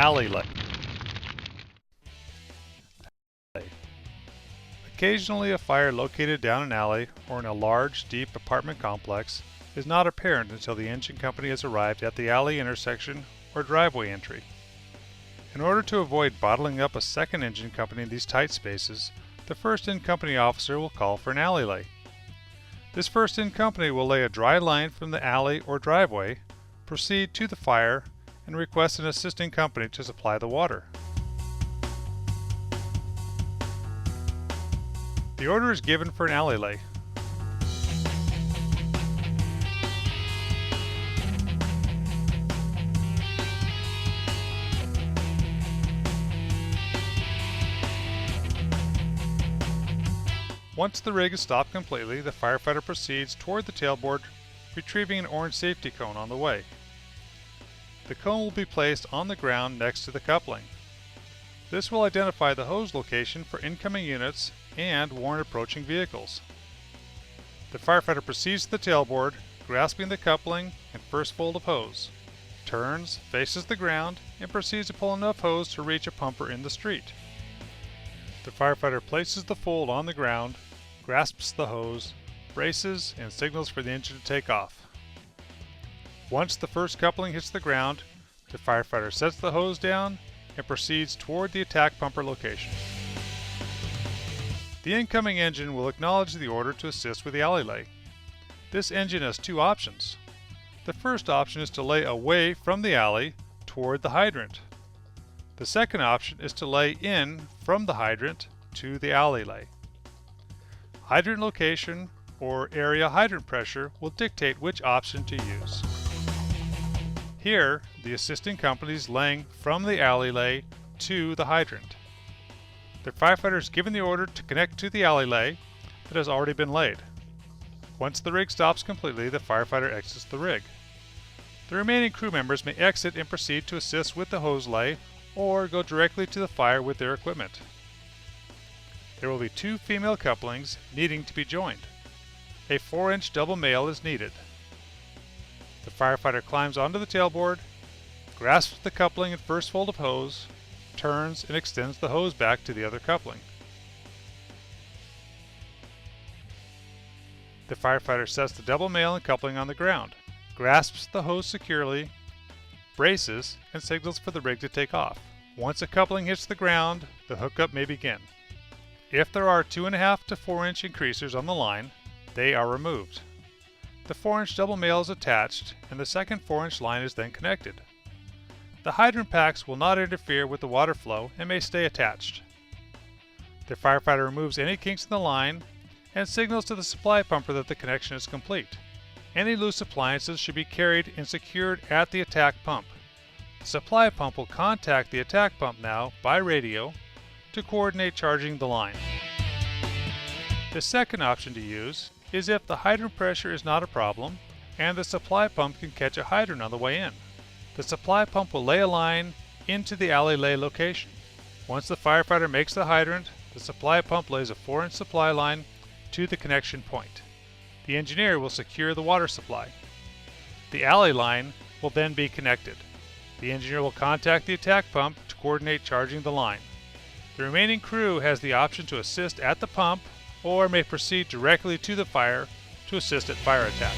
Alleylay. Occasionally, a fire located down an alley or in a large, deep apartment complex is not apparent until the engine company has arrived at the alley intersection or driveway entry. In order to avoid bottling up a second engine company in these tight spaces, the first in-company officer will call for an alleylay. This first in-company will lay a dry line from the alley or driveway, proceed to the fire, and request an assisting company to supply the water. The order is given for an alleylay. Once the rig is stopped completely, the firefighter proceeds toward the tailboard, retrieving an orange safety cone on the way. The cone will be placed on the ground next to the coupling. This will identify the hose location for incoming units and warn approaching vehicles. The firefighter proceeds to the tailboard, grasping the coupling and first fold of hose, turns, faces the ground, and proceeds to pull enough hose to reach a pumper in the street. The firefighter places the fold on the ground, grasps the hose, braces, and signals for the engine to take off. Once the first coupling hits the ground, the firefighter sets the hose down and proceeds toward the attack pumper location. The incoming engine will acknowledge the order to assist with the alleylay. This engine has two options. The first option is to lay away from the alley toward the hydrant. The second option is to lay in from the hydrant to the alleylay. Hydrant location or area hydrant pressure will dictate which option to use. Here, the assisting company is laying from the alleylay to the hydrant. The firefighter is given the order to connect to the alleylay that has already been laid. Once the rig stops completely, the firefighter exits the rig. The remaining crew members may exit and proceed to assist with the hose lay or go directly to the fire with their equipment. There will be two female couplings needing to be joined. A 4-inch double male is needed. The firefighter climbs onto the tailboard, grasps the coupling and first fold of hose, turns and extends the hose back to the other coupling. The firefighter sets the double male and coupling on the ground, grasps the hose securely, braces, and signals for the rig to take off. Once a coupling hits the ground, the hookup may begin. If there are 2.5 to 4-inch increasers on the line, they are removed. The 4-inch double male is attached, and the second 4-inch line is then connected. The hydrant packs will not interfere with the water flow and may stay attached. The firefighter removes any kinks in the line and signals to the supply pumper that the connection is complete. Any loose appliances should be carried and secured at the attack pump. The supply pump will contact the attack pump now by radio to coordinate charging the line. The second option to use is if the hydrant pressure is not a problem and the supply pump can catch a hydrant on the way in. The supply pump will lay a line into the alleylay location. Once the firefighter makes the hydrant, the supply pump lays a 4-inch supply line to the connection point. The engineer will secure the water supply. The alley line will then be connected. The engineer will contact the attack pump to coordinate charging the line. The remaining crew has the option to assist at the pump or may proceed directly to the fire to assist at fire attack.